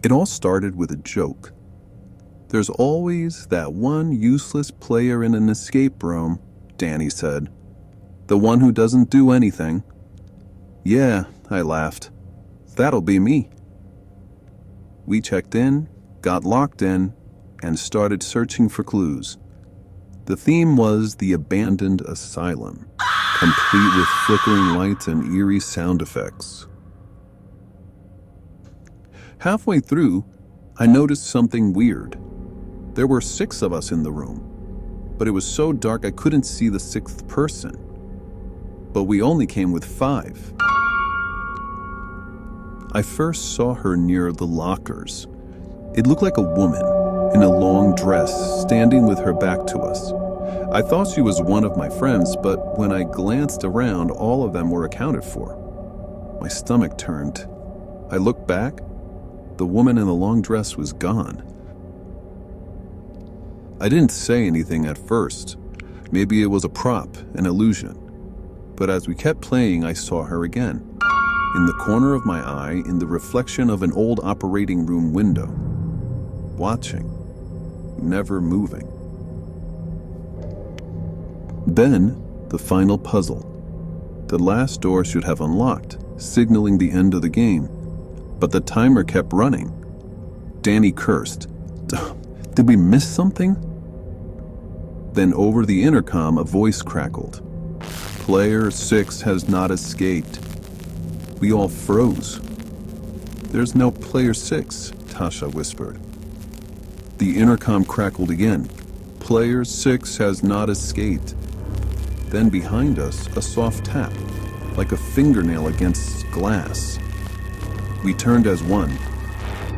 It all started with a joke. There's always that one useless player in an escape room, Danny said. The one who doesn't do anything. Yeah, I laughed. That'll be me. We checked in, got locked in, and started searching for clues. The theme was the abandoned asylum, complete with flickering lights and eerie sound effects. Halfway through, I noticed something weird. There were 6 of us in the room, but it was so dark I couldn't see the 6th person. But we only came with 5. I first saw her near the lockers. It looked like a woman in a long dress standing with her back to us. I thought she was one of my friends, but when I glanced around, all of them were accounted for. My stomach turned. I looked back. The woman in the long dress was gone. I didn't say anything at first. Maybe it was a prop, an illusion. But as we kept playing, I saw her again. In the corner of my eye, in the reflection of an old operating room window. Watching. Never moving. Then, the final puzzle. The last door should have unlocked, signaling the end of the game. But the timer kept running. Danny cursed. Did we miss something? Then over the intercom, a voice crackled. Player 6 has not escaped. We all froze. There's no player 6, Tasha whispered. The intercom crackled again. Player 6 has not escaped. Then behind us, a soft tap, like a fingernail against glass. We turned as one.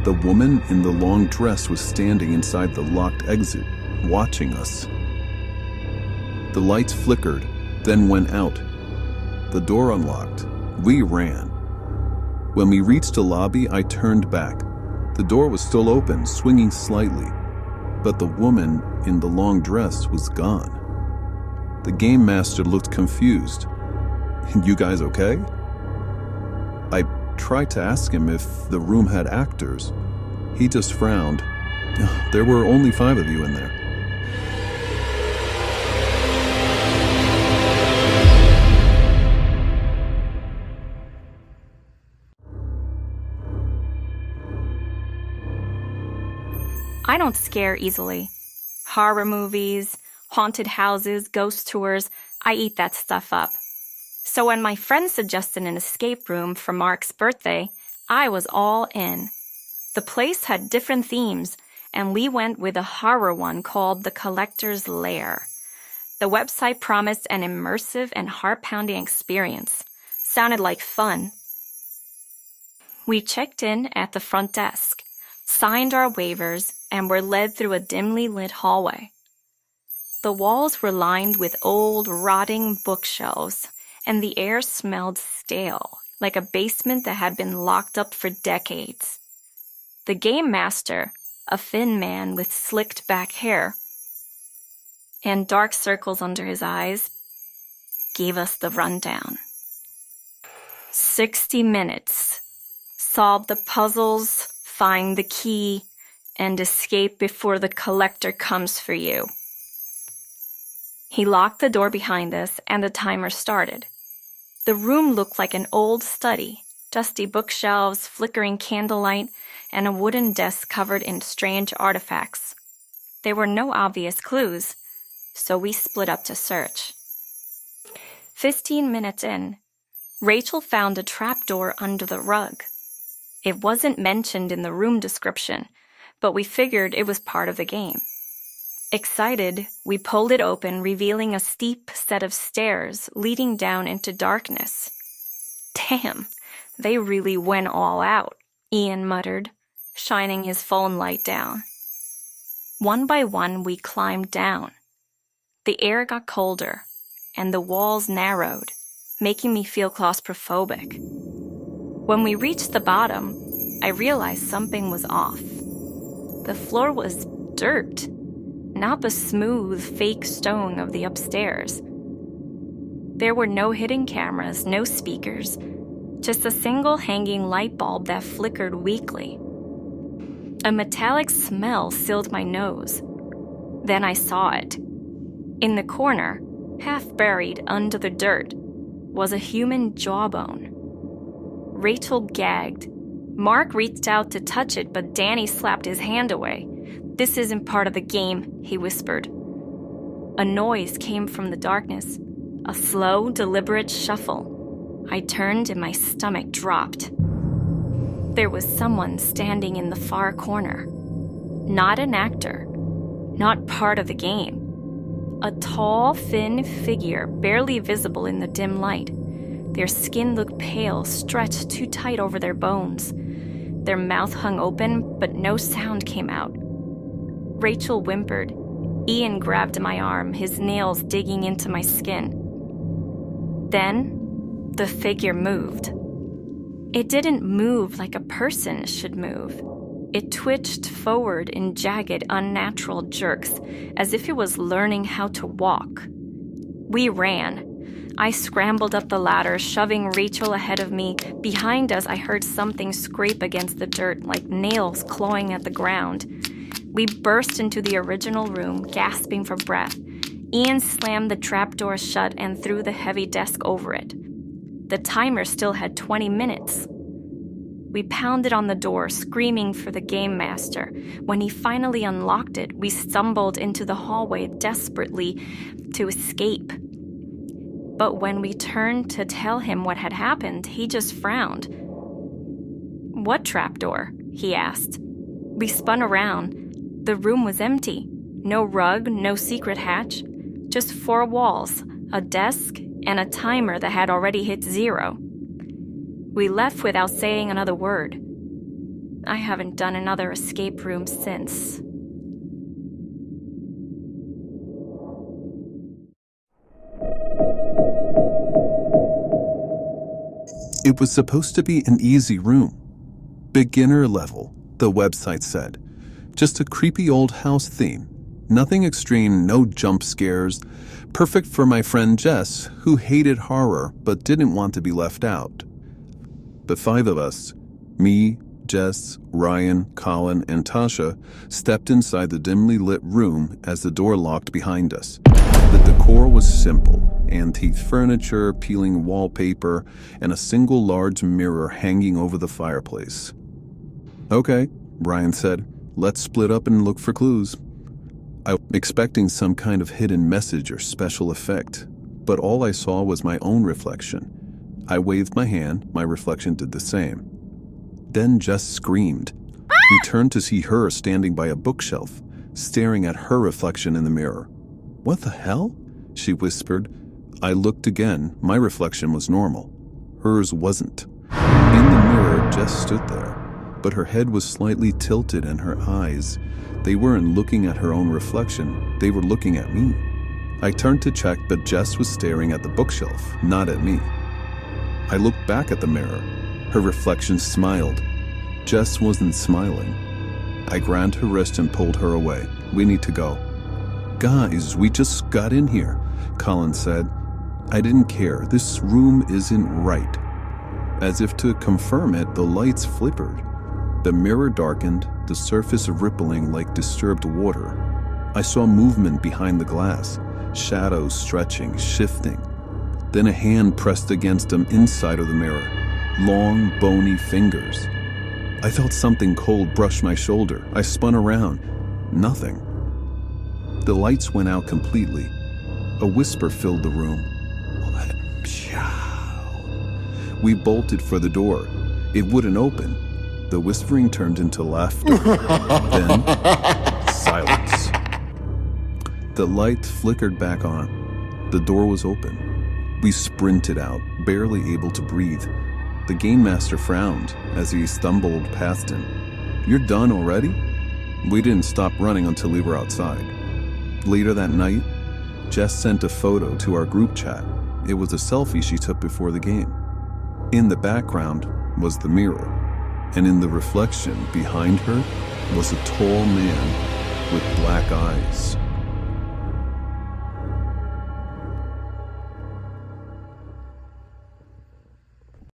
The woman in the long dress was standing inside the locked exit, watching us. The lights flickered, then went out. The door unlocked. We ran. When we reached the lobby, I turned back. The door was still open, swinging slightly, but the woman in the long dress was gone. The game master looked confused. You guys okay? I tried to ask him if the room had actors. He just frowned. There were only 5 of you in there. I don't scare easily. Horror movies, haunted houses, ghost tours, I eat that stuff up. So when my friend suggested an escape room for Mark's birthday, I was all in. The place had different themes, and we went with a horror one called The Collector's Lair. The website promised an immersive and heart-pounding experience. Sounded like fun. We checked in at the front desk, signed our waivers, and were led through a dimly lit hallway. The walls were lined with old, rotting bookshelves, and the air smelled stale, like a basement that had been locked up for decades. The game master, a thin man with slicked back hair and dark circles under his eyes, gave us the rundown. 60 minutes. Solve the puzzles, find the key, and escape before the collector comes for you. He locked the door behind us, and the timer started. The room looked like an old study, dusty bookshelves, flickering candlelight, and a wooden desk covered in strange artifacts. There were no obvious clues, so we split up to search. 15 minutes in, Rachel found a trapdoor under the rug. It wasn't mentioned in the room description, but we figured it was part of the game. Excited, we pulled it open, revealing a steep set of stairs leading down into darkness. Damn, they really went all out, Ian muttered, shining his phone light down. One by one, we climbed down. The air got colder, and the walls narrowed, making me feel claustrophobic. When we reached the bottom, I realized something was off. The floor was dirt, not the smooth, fake stone of the upstairs. There were no hidden cameras, no speakers, just a single hanging light bulb that flickered weakly. A metallic smell sealed my nose. Then I saw it. In the corner, half buried under the dirt, was a human jawbone. Rachel gagged. Mark reached out to touch it, but Danny slapped his hand away. "This isn't part of the game," he whispered. A noise came from the darkness, a slow, deliberate shuffle. I turned and my stomach dropped. There was someone standing in the far corner. Not an actor, not part of the game. A tall, thin figure, barely visible in the dim light. Their skin looked pale, stretched too tight over their bones. Their mouth hung open, but no sound came out. Rachel whimpered. Ian grabbed my arm, his nails digging into my skin. Then, the figure moved. It didn't move like a person should move. It twitched forward in jagged, unnatural jerks, as if it was learning how to walk. We ran. I scrambled up the ladder, shoving Rachel ahead of me. Behind us, I heard something scrape against the dirt, like nails clawing at the ground. We burst into the original room, gasping for breath. Ian slammed the trapdoor shut and threw the heavy desk over it. The timer still had 20 minutes. We pounded on the door, screaming for the game master. When he finally unlocked it, we stumbled into the hallway desperately to escape. But when we turned to tell him what had happened, he just frowned. "What trapdoor?" he asked. We spun around. The room was empty. No rug, no secret hatch. Just 4 walls, a desk, and a timer that had already hit 0. We left without saying another word. I haven't done another escape room since. It was supposed to be an easy room. Beginner level, the website said. Just a creepy old house theme. Nothing extreme, no jump scares. Perfect for my friend Jess, who hated horror but didn't want to be left out. The 5 of us, me, Jess, Ryan, Colin, and Tasha, stepped inside the dimly lit room as the door locked behind us. The decor was simple. Antique furniture, peeling wallpaper, and a single large mirror hanging over the fireplace. "Okay," Ryan said. "Let's split up and look for clues." I was expecting some kind of hidden message or special effect, but all I saw was my own reflection. I waved my hand, my reflection did the same. Then Jess screamed. We turned to see her standing by a bookshelf, staring at her reflection in the mirror. "What the hell?" she whispered. I looked again. My reflection was normal. Hers wasn't. In the mirror, Jess stood there, but her head was slightly tilted and her eyes, they weren't looking at her own reflection, they were looking at me. I turned to check, but Jess was staring at the bookshelf, not at me. I looked back at the mirror. Her reflection smiled. Jess wasn't smiling. I grabbed her wrist and pulled her away. "We need to go." "Guys, we just got in here," Colin said. I didn't care. This room isn't right. As if to confirm it, the lights flickered. The mirror darkened, the surface rippling like disturbed water. I saw movement behind the glass, shadows stretching, shifting. Then a hand pressed against the inside of the mirror, long, bony fingers. I felt something cold brush my shoulder. I spun around. Nothing. The lights went out completely. A whisper filled the room. We bolted for the door. It wouldn't open. The whispering turned into laughter. Then, silence. The light flickered back on. The door was open. We sprinted out, barely able to breathe. The game master frowned as he stumbled past him. "You're done already?" We didn't stop running until we were outside. Later that night, Jess sent a photo to our group chat. It was a selfie she took before the game. In the background was the mirror, and in the reflection behind her was a tall man with black eyes.